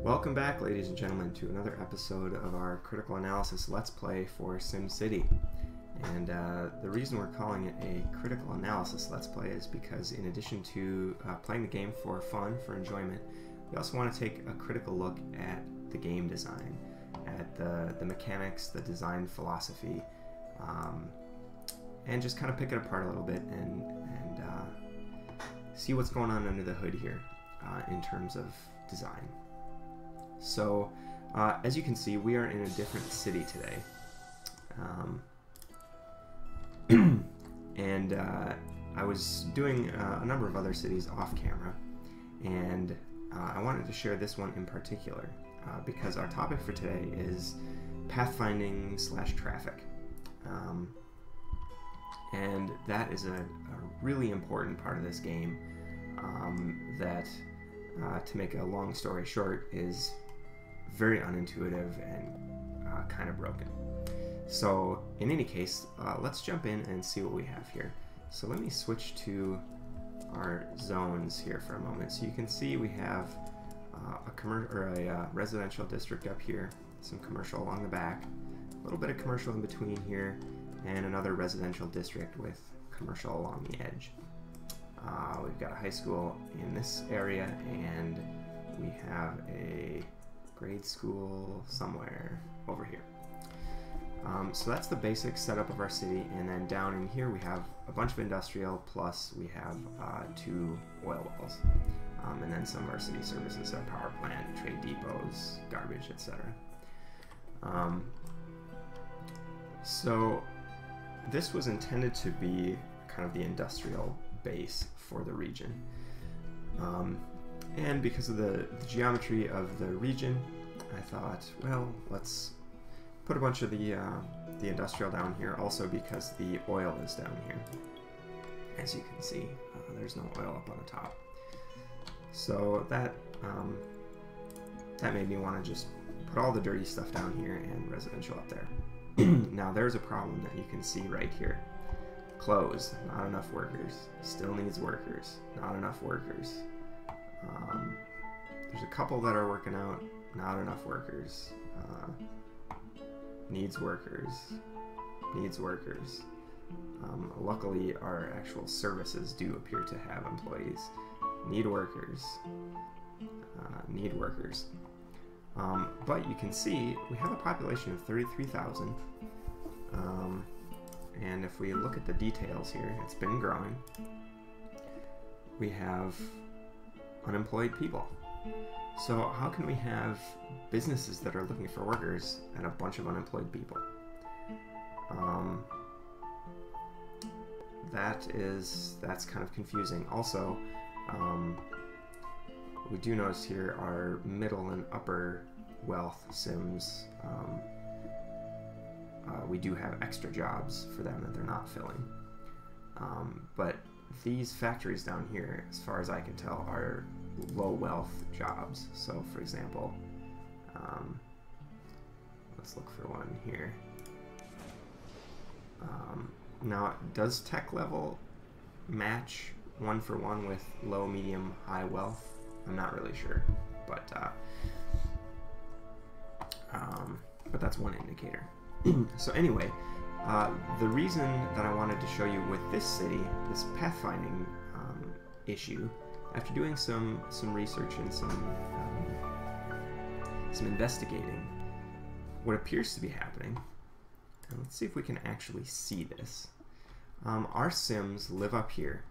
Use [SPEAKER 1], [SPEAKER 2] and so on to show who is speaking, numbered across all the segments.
[SPEAKER 1] Welcome back, ladies and gentlemen, to another episode of our critical analysis Let's Play for SimCity. And the reason we're calling it a critical analysis Let's Play is because in addition to playing the game for fun, for enjoyment, we also want to take a critical look at the game design, at the mechanics, the design philosophy, and just kind of pick it apart a little bit and see what's going on under the hood here in terms of design. So, as you can see, we are in a different city today. And I was doing a number of other cities off camera, and I wanted to share this one in particular because our topic for today is pathfinding / traffic. And that is a really important part of this game that, to make a long story short, is very unintuitive and kind of broken. So in any case, let's jump in and see what we have here. So let me switch to our zones here for a moment. So you can see we have a residential district up here, some commercial along the back, a little bit of commercial in between here, and another residential district with commercial along the edge. We've got a high school in this area, and we have a grade school somewhere over here. So that's the basic setup of our city, and then down in here we have a bunch of industrial, plus we have 2 oil wells, and then some of our city services, our power plant, trade depots, garbage, etc. So this was intended to be kind of the industrial base for the region. And because of the geometry of the region, I thought, well, let's put a bunch of the industrial down here, also because the oil is down here. As you can see, there's no oil up on the top. So that made me want to just put all the dirty stuff down here and residential up there. Now there's a problem that you can see right here. Closed, not enough workers, still needs workers, not enough workers. There's a couple that are working out, not enough workers. Needs workers, needs workers. Luckily, our actual services do appear to have employees. Need workers, need workers. But you can see we have a population of 33,000. And if we look at the details here, it's been growing. We have unemployed people. So how can we have businesses that are looking for workers and a bunch of unemployed people? That's kind of confusing. Also, we do notice here our middle and upper wealth sims, we do have extra jobs for them that they're not filling. But these factories down here, as far as I can tell, are low wealth jobs. So for example, let's look for one here. Now, does tech level match 1-for-1 with low, medium, high wealth? I'm not really sure, but that's one indicator. So anyway, the reason that I wanted to show you with this city, this pathfinding issue, after doing some research and some investigating, what appears to be happening, and let's see if we can actually see this. Our sims live up here,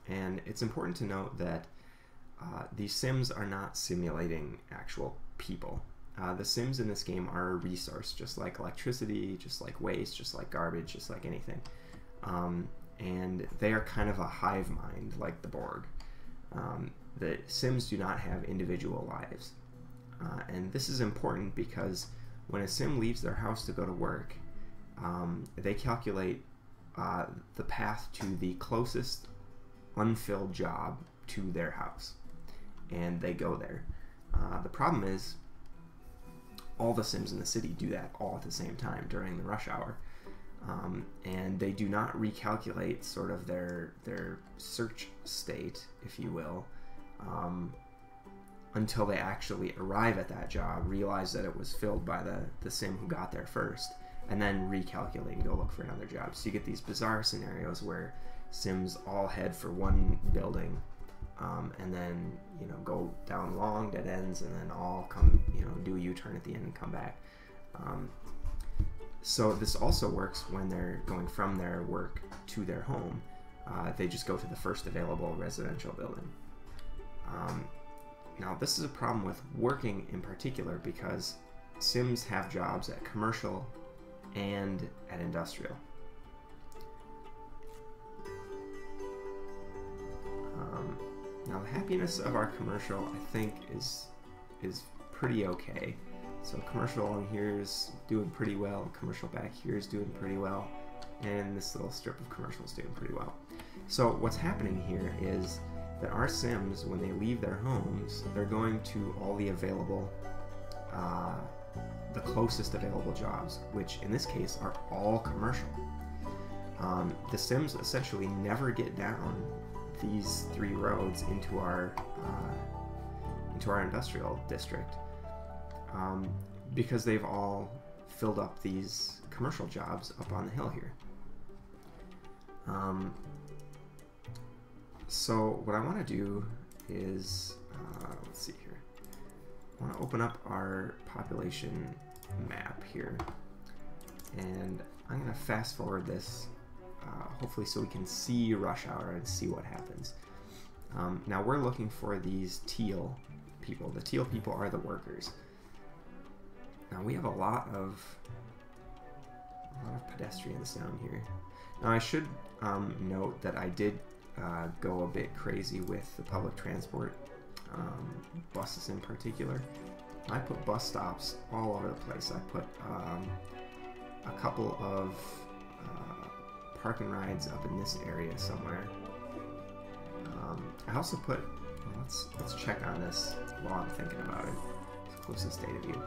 [SPEAKER 1] and it's important to note that these sims are not simulating actual people. The sims in this game are a resource, just like electricity, just like waste, just like garbage, just like anything. And they are kind of a hive mind, like the Borg. The sims do not have individual lives. And this is important because when a sim leaves their house to go to work, they calculate the path to the closest unfilled job to their house, and they go there. The problem is all the sims in the city do that all at the same time during the rush hour, and they do not recalculate sort of their search state, if you will, until they actually arrive at that job, realize that it was filled by the sim who got there first, and then recalculate and go look for another job. So you get these bizarre scenarios where sims all head for one building, and then go down long dead ends, and then all come do a U-turn at the end and come back. So this also works when they're going from their work to their home. They just go to the first available residential building. Now this is a problem with working in particular, because sims have jobs at commercial and at industrial. Now the happiness of our commercial, I think, is pretty okay. So commercial on here is doing pretty well, commercial back here is doing pretty well, and this little strip of commercial is doing pretty well. So what's happening here is that our sims, when they leave their homes, they're going to all the available, the closest available jobs, which in this case are all commercial. The sims essentially never get down these 3 roads into our industrial district, because they've all filled up these commercial jobs up on the hill here. So what I want to do is, let's see here, I want to open up our population map here, and I'm going to fast forward this, hopefully so we can see rush hour and see what happens. Now we're looking for these teal people. The teal people are the workers. Now we have a lot of pedestrians down here. Now I should note that I did go a bit crazy with the public transport, buses in particular. I put bus stops all over the place. I put a couple of park and rides up in this area somewhere. I also put, let's check on this while I'm thinking about it. It's closest data view.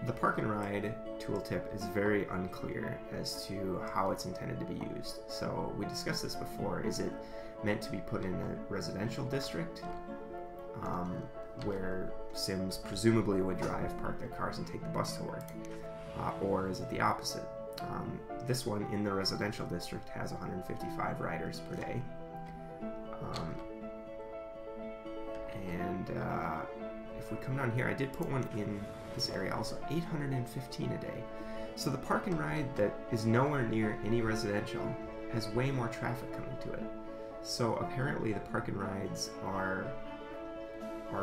[SPEAKER 1] The park and ride tooltip is very unclear as to how it's intended to be used. So we discussed this before. Is it meant to be put in a residential district, where sims presumably would drive, park their cars, and take the bus to work? Or is it the opposite? This one in the residential district has 155 riders per day. If we come down here, I did put one in this area also, 815 a day. So the park and ride that is nowhere near any residential has way more traffic coming to it. So apparently the park and rides are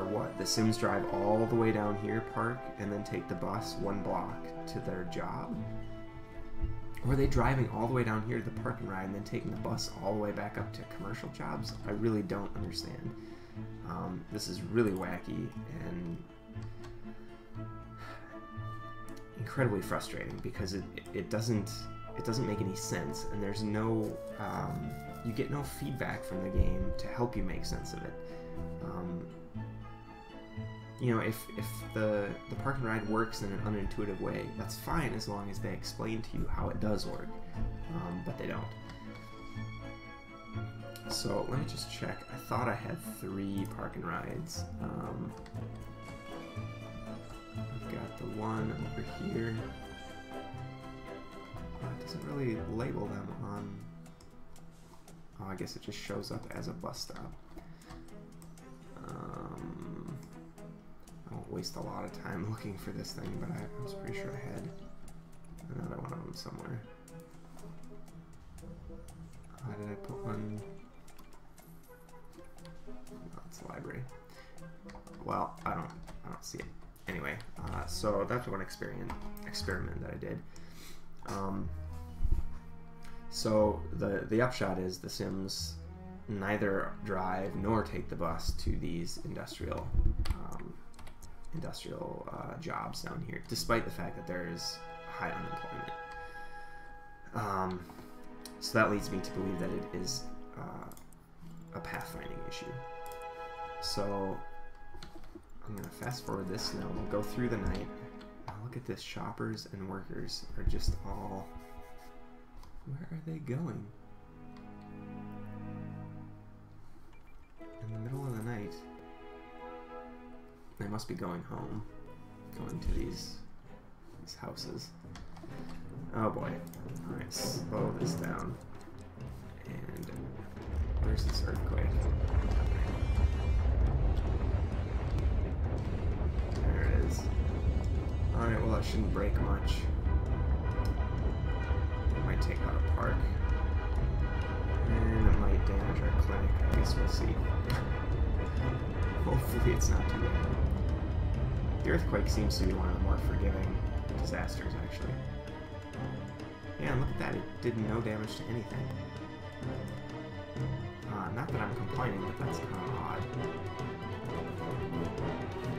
[SPEAKER 1] what? The sims drive all the way down here, park, and then take the bus 1 block to their job? Or are they driving all the way down here to the park and ride and then taking the bus all the way back up to commercial jobs? I really don't understand. This is really wacky and incredibly frustrating, because it doesn't make any sense, and there's no you get no feedback from the game to help you make sense of it. If the park and ride works in an unintuitive way, that's fine as long as they explain to you how it does work, but they don't. So let me just check. I thought I had 3 park and rides. I've got the one over here. It doesn't really label them on... Oh, I guess it just shows up as a bus stop. I won't waste a lot of time looking for this thing, but I was pretty sure I had another one of them somewhere. Did I put one? No, it's a library. Well, I don't see it. Anyway, so that's one experiment that I did. So the upshot is the sims neither drive nor take the bus to these industrial jobs down here, despite the fact that there is high unemployment. So that leads me to believe that it is a pathfinding issue. So I'm going to fast forward this now. We'll go through the night. Now look at this. Shoppers and workers are just all... Where are they going? In the middle of the night. They must be going home. Going to these houses. Oh boy. Alright, slow this down. And where's this earthquake? There it is. Alright, well, it shouldn't break much. It might take out a park. And it might damage our clinic. I guess we'll see. Hopefully it's not too bad. The earthquake seems to be one of the more forgiving disasters, actually. Yeah, and look at that. It did no damage to anything. Not that I'm complaining, but that's kind of odd.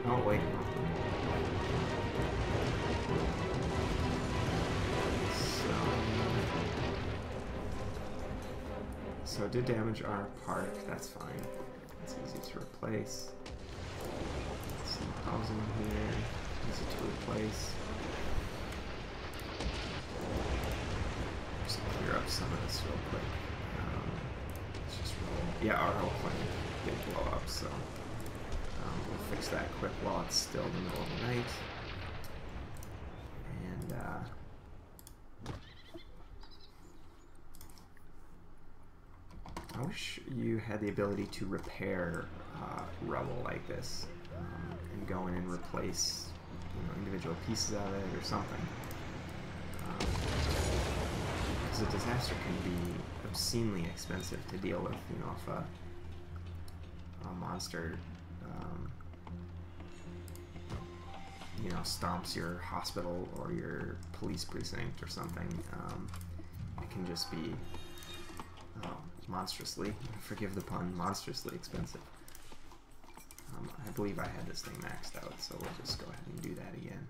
[SPEAKER 1] Oh, wait. So it did damage our park. That's fine. It's easy to replace. Some housing here. Easy to replace. Just clear up some of this real quick. Let's just roll. Yeah, our whole clinic did blow up, so we'll fix that quick while it's still the middle of the night. And I wish you had the ability to repair rubble like this and go in and replace, individual pieces of it or something. Because a disaster can be obscenely expensive to deal with. If a monster, stomps your hospital or your police precinct or something, it can just be monstrously, forgive the pun, monstrously expensive. I believe I had this thing maxed out, so we'll just go ahead and do that again.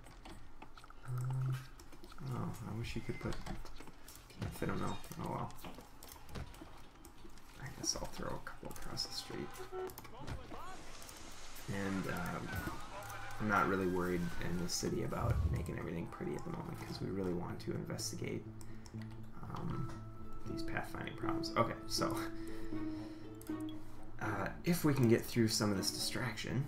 [SPEAKER 1] Oh, I wish you could put... Can't fit them though. Oh well. I guess I'll throw a couple across the street. And I'm not really worried in the city about making everything pretty at the moment, because we really want to investigate these pathfinding problems. Okay, so if we can get through some of this distraction,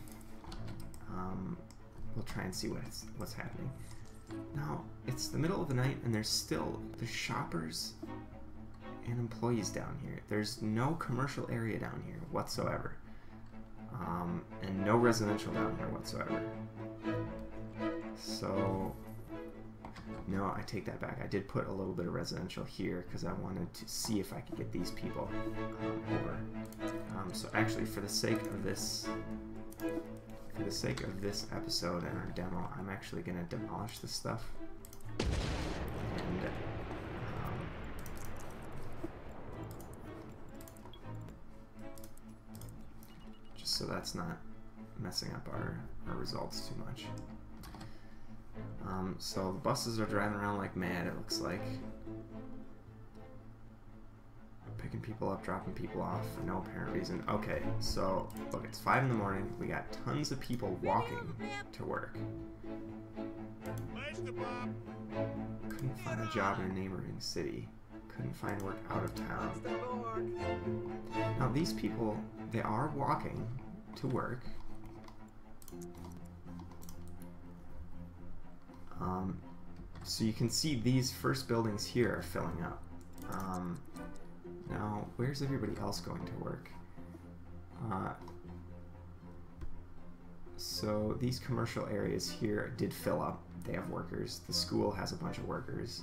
[SPEAKER 1] we'll try and see what's happening. Now, it's the middle of the night, and there's shoppers and employees down here. There's no commercial area down here whatsoever, and no residential down here whatsoever. So, no, I take that back. I did put a little bit of residential here because I wanted to see if I could get these people over. So actually, for the sake of this episode and our demo, I'm actually going to demolish this stuff. And just so that's not messing up our results too much. So the buses are driving around like mad, it looks like. Picking people up, dropping people off for no apparent reason. Okay, so look, it's 5 in the morning. We got tons of people walking to work. Couldn't find a job in a neighboring city. Couldn't find work out of town. Now these people, they are walking to work. So you can see these first buildings here are filling up. Now, where's everybody else going to work? So these commercial areas here did fill up. They have workers. The school has a bunch of workers.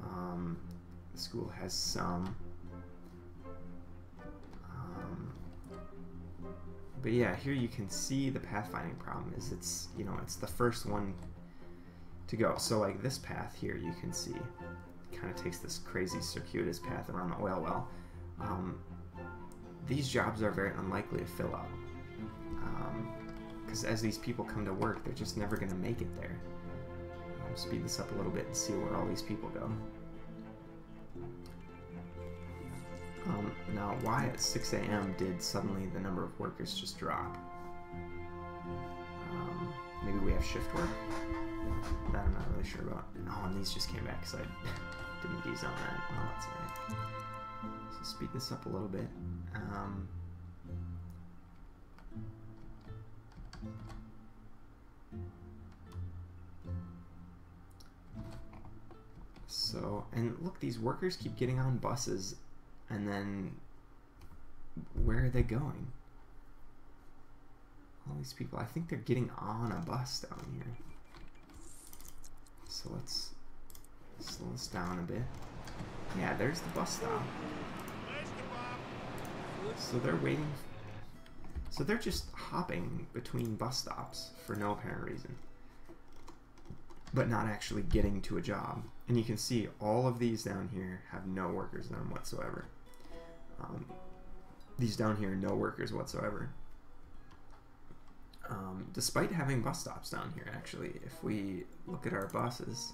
[SPEAKER 1] The school has some. But yeah, here you can see the pathfinding problem is it's the first one to go. So like this path here, you can see kind of takes this crazy circuitous path around the oil well. These jobs are very unlikely to fill up because as these people come to work, they're just never going to make it there. I'll speed this up a little bit and see where all these people go. Now, why at 6 a.m. did suddenly the number of workers just drop? Maybe we have shift work? That I'm not really sure about. Oh, and these just came back because I didn't dezone that. Well, that's alright. So speed this up a little bit. So, and look, these workers keep getting on buses, and then where are they going? All these people, I think they're getting on a bus down here. So let's slow this down a bit. Yeah, there's the bus stop. So they're waiting. So they're just hopping between bus stops for no apparent reason, but not actually getting to a job. And you can see all of these down here have no workers in them whatsoever. These down here, no workers whatsoever. Despite having bus stops down here, actually, if we look at our buses,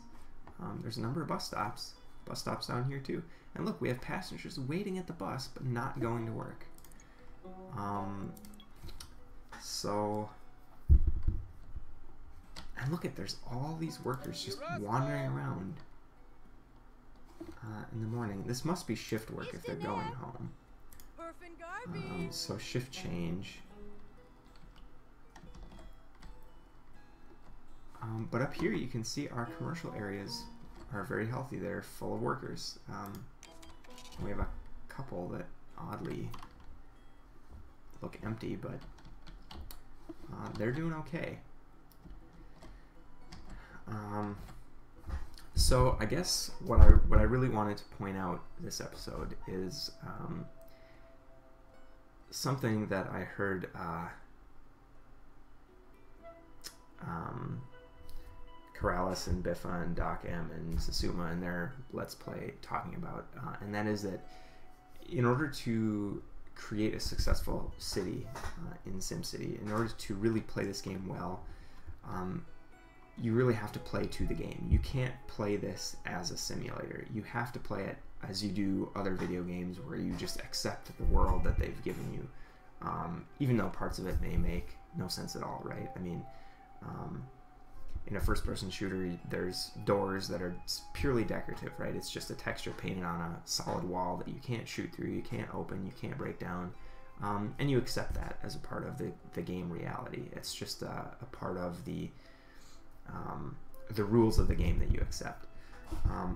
[SPEAKER 1] there's a number of bus stops down here too. And look, we have passengers waiting at the bus but not going to work. So, and look at, there's all these workers just wandering around in the morning. This must be shift work if they're going home. So shift change. But up here you can see our commercial areas are very healthy. They're full of workers. We have a couple that oddly look empty, but they're doing okay. So I guess what I really wanted to point out this episode is something that I heard Corrales and Biffa and Doc M and Sasuma in their Let's Play talking about, and that is that in order to create a successful city in SimCity, in order to really play this game well, you really have to play to the game. You can't play this as a simulator. You have to play it as you do other video games where you just accept the world that they've given you, even though parts of it may make no sense at all, right? I mean, in a first-person shooter, there's doors that are purely decorative, right? It's just a texture painted on a solid wall that you can't shoot through, you can't open, you can't break down, and you accept that as a part of the game reality. It's just a part of the rules of the game that you accept.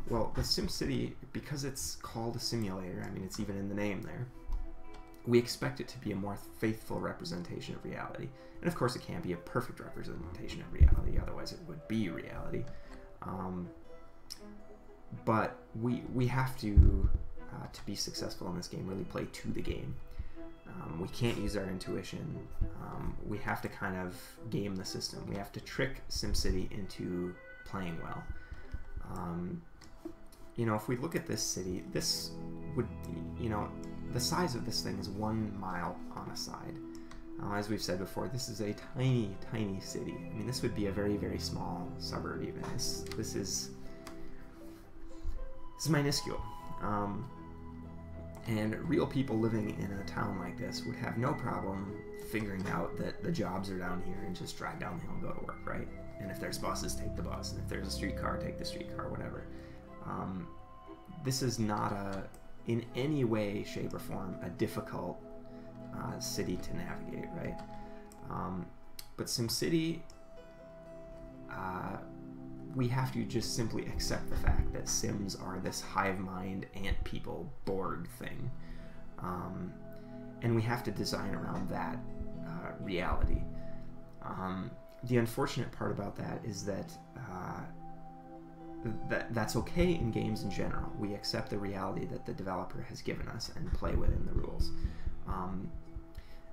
[SPEAKER 1] Well, the SimCity, because it's called a simulator, I mean, it's even in the name there, we expect it to be a more faithful representation of reality. And of course it can't be a perfect representation of reality, otherwise it would be reality. But we have to be successful in this game, really play to the game. We can't use our intuition. We have to kind of game the system. We have to trick SimCity into playing well. You know, if we look at this city, this would, you know, the size of this thing is 1 mile on a side. As we've said before, this is a tiny, tiny city. I mean, this would be a very, very small suburb even. This is minuscule. And real people living in a town like this would have no problem figuring out that the jobs are down here and just drive down the hill and go to work, right? And if there's buses, take the bus. And if there's a streetcar, take the streetcar, whatever. This is not in any way, shape, or form, a difficult city to navigate, right? But SimCity, we have to just simply accept the fact that Sims are this hive mind, ant people, Borg thing. And we have to design around that reality. The unfortunate part about that is that that's okay in games in general. We accept the reality that the developer has given us and play within the rules.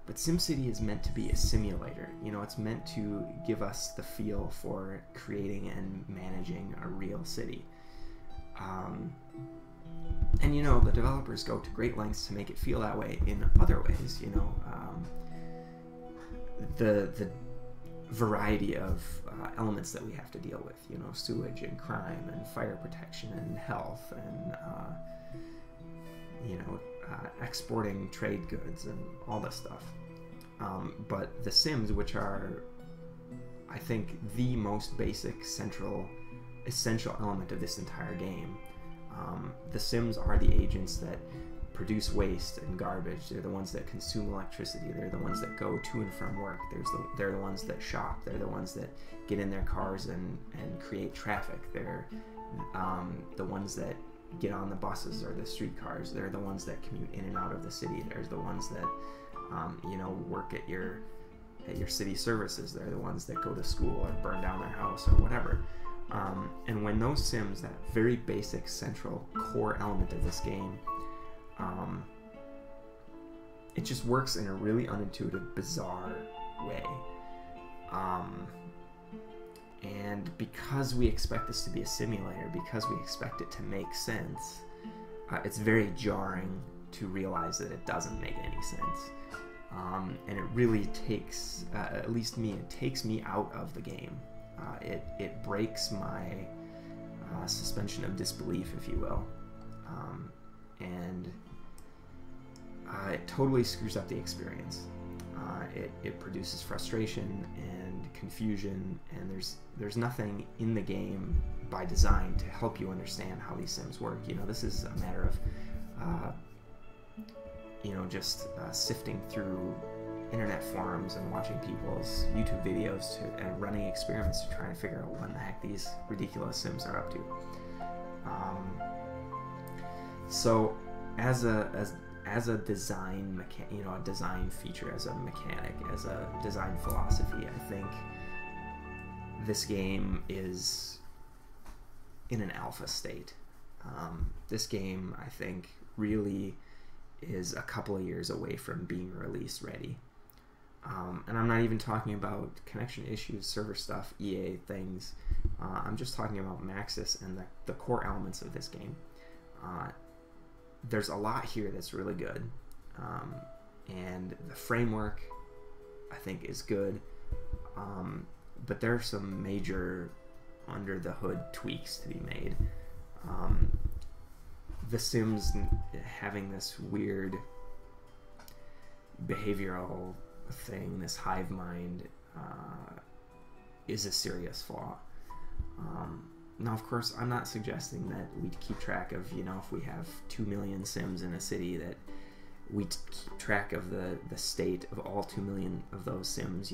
[SPEAKER 1] But SimCity is meant to be a simulator. You know, it's meant to give us the feel for creating and managing a real city. And you know, the developers go to great lengths to make it feel that way in other ways. You know, the variety of elements that we have to deal with, you know, sewage and crime and fire protection and health and you know, exporting trade goods and all this stuff. But the Sims, which are, I think, the most basic, essential element of this entire game, the Sims are the agents that produce waste and garbage. They're the ones that consume electricity. They're the ones that go to and from work. They're the ones that shop. They're the ones that get in their cars and create traffic. They're the ones that get on the buses or the streetcars. They're the ones that commute in and out of the city. There's the ones that work at your city services. They're the ones that go to school or burn down their house or whatever. And when those Sims, that very basic central core element of this game, it just works in a really unintuitive, bizarre way. And because we expect this to be a simulator, because we expect it to make sense, it's very jarring to realize that it doesn't make any sense. And it really takes, at least me, it takes me out of the game. It breaks my suspension of disbelief, if you will. And it totally screws up the experience. It produces frustration and confusion, and there's nothing in the game by design to help you understand how these Sims work. This is a matter of just sifting through internet forums and watching people's YouTube videos and running experiments to try and figure out what the heck these ridiculous Sims are up to. So as a design a design feature, as a mechanic, as a design philosophy, I think this game is in an alpha state. This game, I think, really is a couple of years away from being release ready. And I'm not even talking about connection issues, server stuff, EA things. I'm just talking about Maxis and the core elements of this game. There's a lot here that's really good, and the framework, I think, is good, but there are some major under the hood tweaks to be made. The Sims having this weird behavioral thing, this hive mind, is a serious flaw. Now, of course, I'm not suggesting that we keep track of, if we have 2 million Sims in a city, that we keep track of the state of all 2 million of those Sims,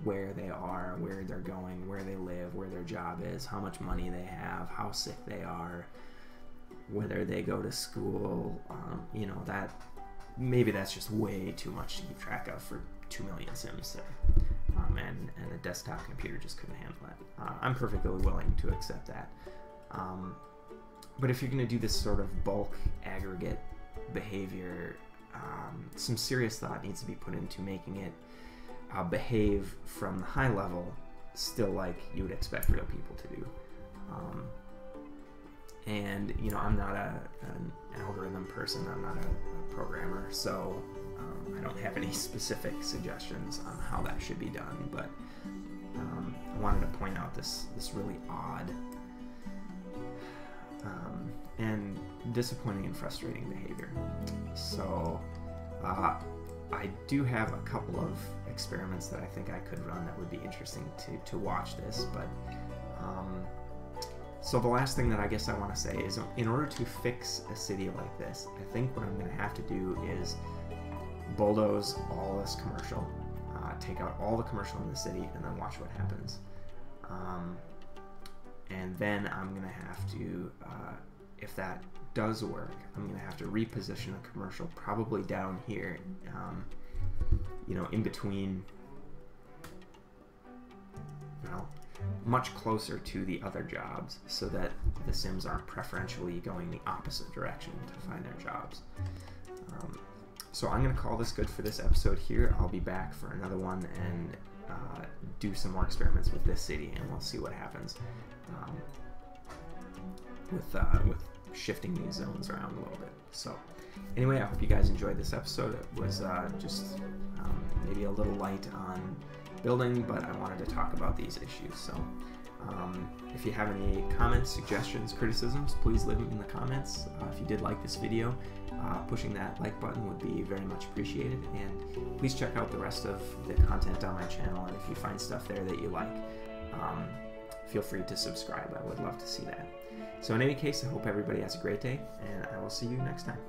[SPEAKER 1] where they are, where they're going, where they live, where their job is, how much money they have, how sick they are, whether they go to school. That maybe that's just way too much to keep track of for 2 million Sims. And a desktop computer just couldn't handle that. I'm perfectly willing to accept that. But if you're going to do this sort of bulk aggregate behavior, some serious thought needs to be put into making it behave from the high level still like you would expect real people to do. And I'm not an algorithm person, I'm not a programmer, so I don't have any specific suggestions on how that should be done, but I wanted to point out this really odd and disappointing and frustrating behavior. So I do have a couple of experiments that I think I could run that would be interesting to watch this, but so the last thing that I guess I want to say is, in order to fix a city like this, I think what I'm going to have to do is bulldoze all this commercial, take out all the commercial in the city, and then watch what happens. And then I'm going to have to, if that does work, I'm going to have to reposition a commercial probably down here, in between, much closer to the other jobs, so that the Sims aren't preferentially going the opposite direction to find their jobs. So I'm going to call this good for this episode here. I'll be back for another one and do some more experiments with this city, and we'll see what happens with shifting these zones around a little bit. So anyway, I hope you guys enjoyed this episode. It was just maybe a little light on building, but I wanted to talk about these issues. So if you have any comments, suggestions, criticisms, please leave them in the comments. If you did like this video, pushing that like button would be very much appreciated, and please check out the rest of the content on my channel, and if you find stuff there that you like, feel free to subscribe. I would love to see that. So in any case, I hope everybody has a great day, and I will see you next time.